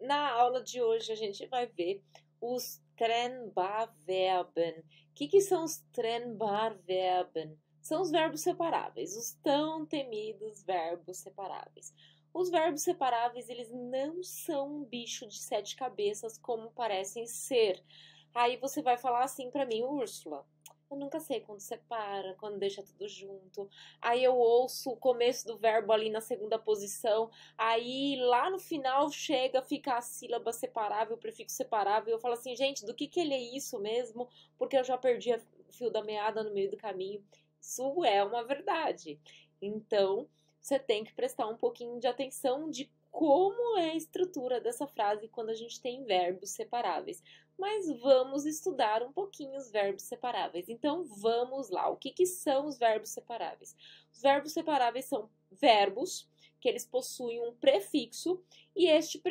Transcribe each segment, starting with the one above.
Na aula de hoje a gente vai ver os Trennbarverben. O que são os Trennbarverben? São os verbos separáveis, os tão temidos verbos separáveis. Os verbos separáveis, eles não são um bicho de 7 cabeças como parecem ser. Aí você vai falar assim pra mim, Úrsula, eu nunca sei quando separa, quando deixa tudo junto. Aí eu ouço o começo do verbo ali na segunda posição. Aí lá no final chega, fica a sílaba separável, o prefixo separável. Eu falo assim, gente, do que ele é isso mesmo? Porque eu já perdi o fio da meada no meio do caminho. Isso é uma verdade. Então, você tem que prestar um pouquinho de atenção de como é a estrutura dessa frase quando a gente tem verbos separáveis. Mas vamos estudar um pouquinho os verbos separáveis. Então, vamos lá. O que são os verbos separáveis? Os verbos separáveis são verbos que eles possuem um prefixo e este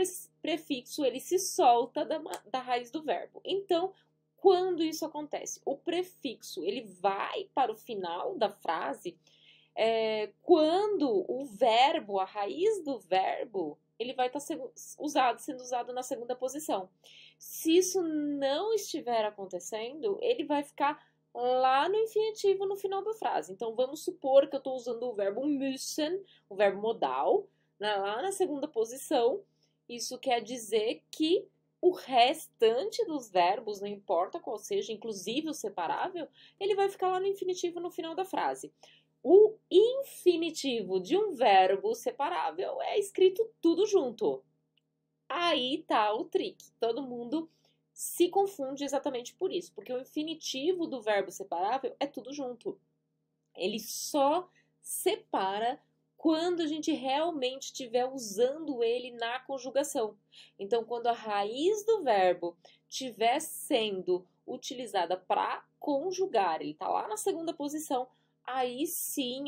prefixo ele se solta da raiz do verbo. Então, quando isso acontece? O prefixo ele vai para o final da frase quando o verbo, a raiz do verbo, ele vai estar sendo usado na segunda posição. Se isso não estiver acontecendo, ele vai ficar lá no infinitivo no final da frase. Então, vamos supor que eu estou usando o verbo müssen, o verbo modal, né, lá na segunda posição. Isso quer dizer que o restante dos verbos, não importa qual seja, inclusive o separável, ele vai ficar lá no infinitivo no final da frase. O infinitivo de um verbo separável é escrito tudo junto. Aí tá o trick. Todo mundo se confunde exatamente por isso, porque o infinitivo do verbo separável é tudo junto. Ele só separa quando a gente realmente estiver usando ele na conjugação. Então, quando a raiz do verbo estiver sendo utilizada para conjugar, ele está lá na segunda posição, aí sim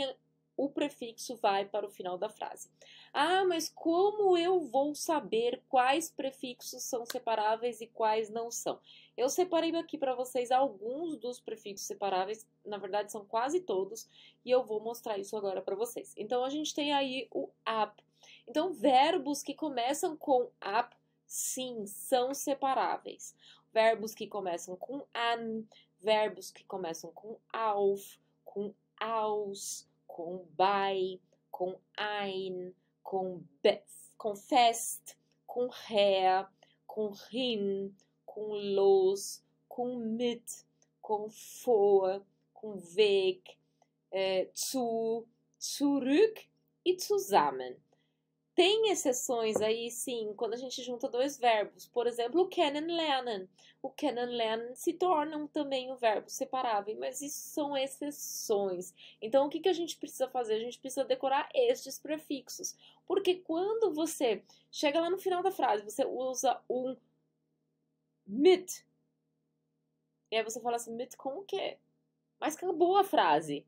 o prefixo vai para o final da frase. Ah, mas como eu vou saber quais prefixos são separáveis e quais não são? Eu separei aqui para vocês alguns dos prefixos separáveis, na verdade são quase todos, e eu vou mostrar isso agora para vocês. Então, a gente tem aí o ap. Então, verbos que começam com ap, sim, são separáveis. Verbos que começam com an, verbos que começam com auf, com aus, com bei, com ein, com fest, com her, com hin, com los, com mit, com vor, com weg, zu, zurück e zusammen. Tem exceções aí, sim, quando a gente junta dois verbos. Por exemplo, o kennenlernen. O kennenlernen se torna também um verbo separável, mas isso são exceções. Então, o que a gente precisa fazer? A gente precisa decorar estes prefixos. Porque quando você chega lá no final da frase, você usa um mit. E aí você fala assim, mit com o quê? Mas acabou a frase.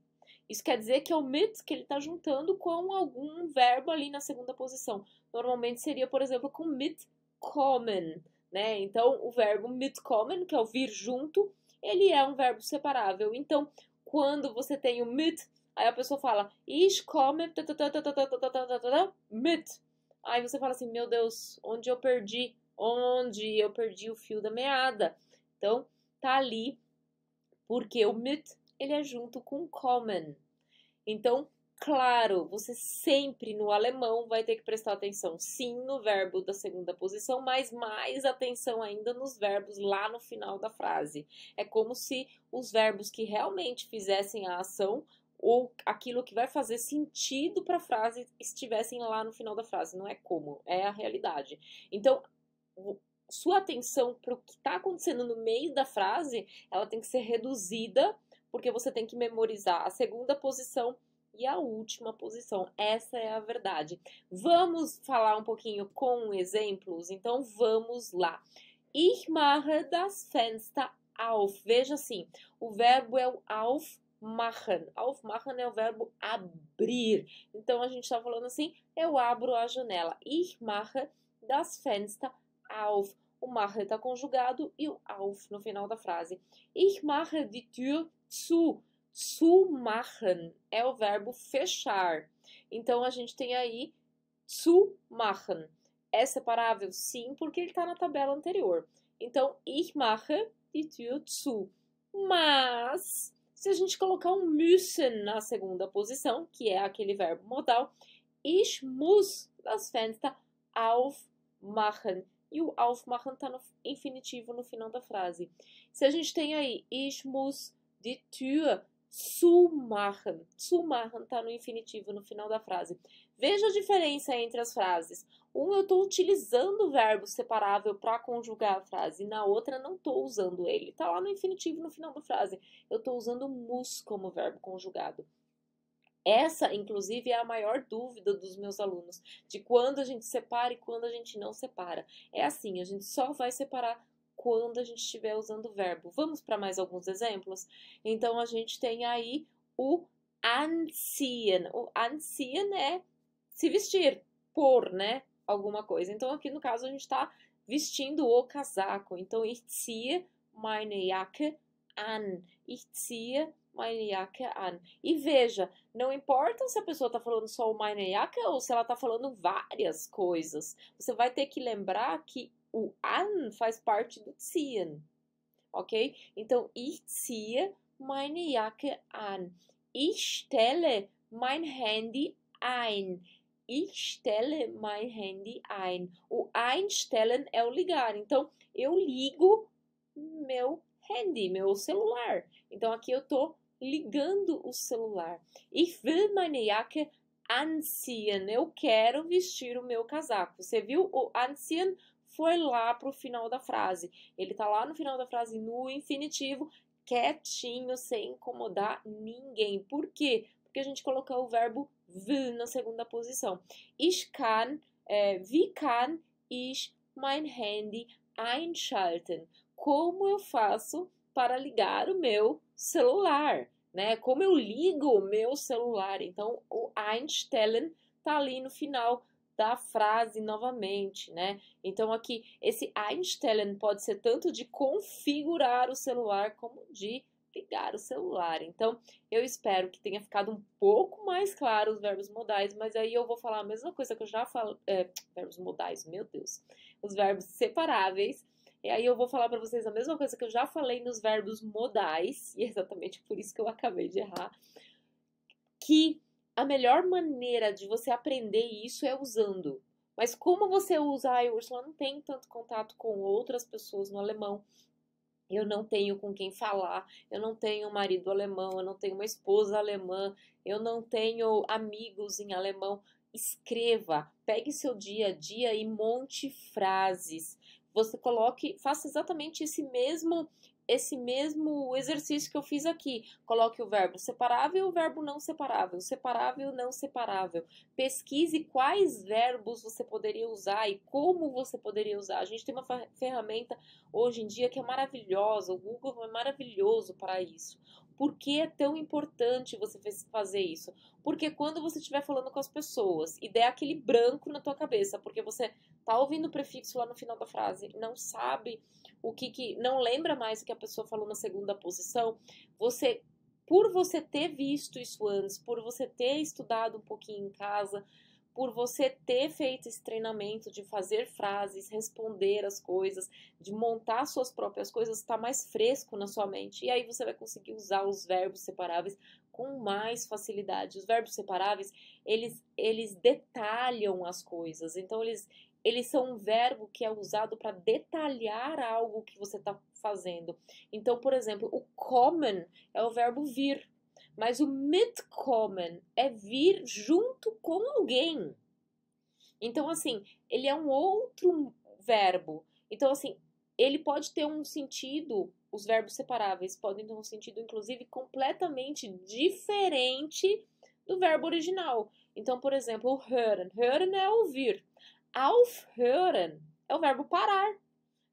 Isso quer dizer que é o mit que ele está juntando com algum verbo ali na segunda posição. Normalmente seria, por exemplo, com mitkommen, né? Então, o verbo mitkommen, que é o vir junto, ele é um verbo separável. Então, quando você tem o mit, aí a pessoa fala ich komme mit. Aí você fala assim, meu Deus, onde eu perdi? Onde eu perdi o fio da meada? Então, tá ali, porque o mit ele é junto com kommen. Então, claro, você sempre no alemão vai ter que prestar atenção, sim, no verbo da segunda posição, mas mais atenção ainda nos verbos lá no final da frase. É como se os verbos que realmente fizessem a ação ou aquilo que vai fazer sentido para a frase estivessem lá no final da frase. Não é como, é a realidade. Então, sua atenção para o que está acontecendo no meio da frase, ela tem que ser reduzida, porque você tem que memorizar a segunda posição e a última posição. Essa é a verdade. Vamos falar um pouquinho com exemplos? Então, vamos lá. Ich mache das Fenster auf. Veja assim, o verbo é o aufmachen. Aufmachen é o verbo abrir. Então, a gente está falando assim, eu abro a janela. Ich mache das Fenster auf. O mache está conjugado e o auf no final da frase. Ich mache die Tür zu. Zumachen é o verbo fechar. Então, a gente tem aí zumachen. é separável? Sim, porque ele está na tabela anterior. Então, ich mache die Tür zu. Mas, se a gente colocar um müssen na segunda posição, que é aquele verbo modal, ich muss das Fenster aufmachen. E o aufmachen está no infinitivo no final da frase. Se a gente tem aí, ich muss die Tür zumachen. Zumachen está no infinitivo no final da frase. Veja a diferença entre as frases. Eu estou utilizando o verbo separável para conjugar a frase. Na outra, não estou usando ele. Está lá no infinitivo no final da frase. Eu estou usando muss como verbo conjugado. Essa, inclusive, é a maior dúvida dos meus alunos, de quando a gente separa e quando a gente não separa. É assim, a gente só vai separar quando a gente estiver usando o verbo. Vamos para mais alguns exemplos? Então, a gente tem aí o anziehen. O anziehen é se vestir, pôr, né? Alguma coisa. Então, aqui no caso, a gente está vestindo o casaco. Então, ich ziehe meine Jacke an. Ich ziehe meine Jacke an. E veja, não importa se a pessoa está falando só o meine Jacke ou se ela está falando várias coisas. Você vai ter que lembrar que o an faz parte do ziehen, ok? Então, ich ziehe meine Jacke an. Ich stelle mein Handy ein. Ich stelle mein Handy ein. O einstellen é o ligar. Então, eu ligo meu handy, meu celular. Então, aqui eu estou ligando o celular. Ich will meine Jacke anziehen. Eu quero vestir o meu casaco. Você viu? O anziehen foi lá para o final da frase. Ele está lá no final da frase no infinitivo, quietinho, sem incomodar ninguém. Por quê? Porque a gente colocou o verbo will na segunda posição. Ich kann, wie kann ich mein Handy einschalten? Como eu faço para ligar o meu celular, né? Como eu ligo o meu celular? Então, o einstellen tá ali no final da frase novamente, né? Então, aqui, esse einstellen pode ser tanto de configurar o celular como de ligar o celular. Então, eu espero que tenha ficado um pouco mais claro os verbos modais, mas aí eu vou falar a mesma coisa que eu já falei. Verbos modais, meu Deus. Os verbos separáveis. E aí eu vou falar para vocês a mesma coisa que eu já falei nos verbos modais, e é exatamente por isso que eu acabei de errar, que a melhor maneira de você aprender isso é usando. Mas como você usa, Úrsula, não tem tanto contato com outras pessoas no alemão, eu não tenho com quem falar, eu não tenho um marido alemão, eu não tenho uma esposa alemã, eu não tenho amigos em alemão. Escreva, pegue seu dia a dia e monte frases. Você coloque, faça exatamente esse mesmo exercício que eu fiz aqui. Coloque o verbo separável e o verbo não separável, separável, não separável. Pesquise quais verbos você poderia usar e como você poderia usar. A gente tem uma ferramenta hoje em dia que é maravilhosa, o Google é maravilhoso para isso. Por que é tão importante você fazer isso? Porque quando você estiver falando com as pessoas e der aquele branco na tua cabeça, porque você tá ouvindo o prefixo lá no final da frase, não sabe não lembra mais o que a pessoa falou na segunda posição, por você ter visto isso antes, por você ter estudado um pouquinho em casa, por você ter feito esse treinamento de fazer frases, responder as coisas, de montar suas próprias coisas, está mais fresco na sua mente. E aí você vai conseguir usar os verbos separáveis com mais facilidade. Os verbos separáveis, eles detalham as coisas. Então, eles são um verbo que é usado para detalhar algo que você está fazendo. Então, por exemplo, o kommen é o verbo vir. Mas o mitkommen é vir junto com alguém. Então, assim, ele é um outro verbo. Então, assim, ele pode ter um sentido, os verbos separáveis podem ter um sentido, inclusive, completamente diferente do verbo original. Então, por exemplo, o hören. Hören é ouvir. Aufhören é o verbo parar.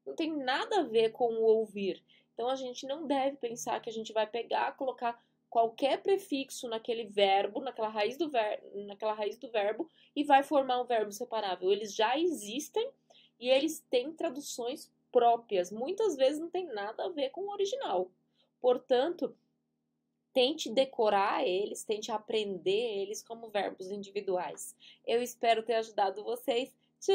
Não tem nada a ver com o ouvir. Então, a gente não deve pensar que a gente vai pegar, colocar qualquer prefixo naquele verbo, naquela raiz do verbo e vai formar um verbo separável. Eles já existem e eles têm traduções próprias. Muitas vezes não tem nada a ver com o original. Portanto, tente decorar eles, tente aprender eles como verbos individuais. Eu espero ter ajudado vocês.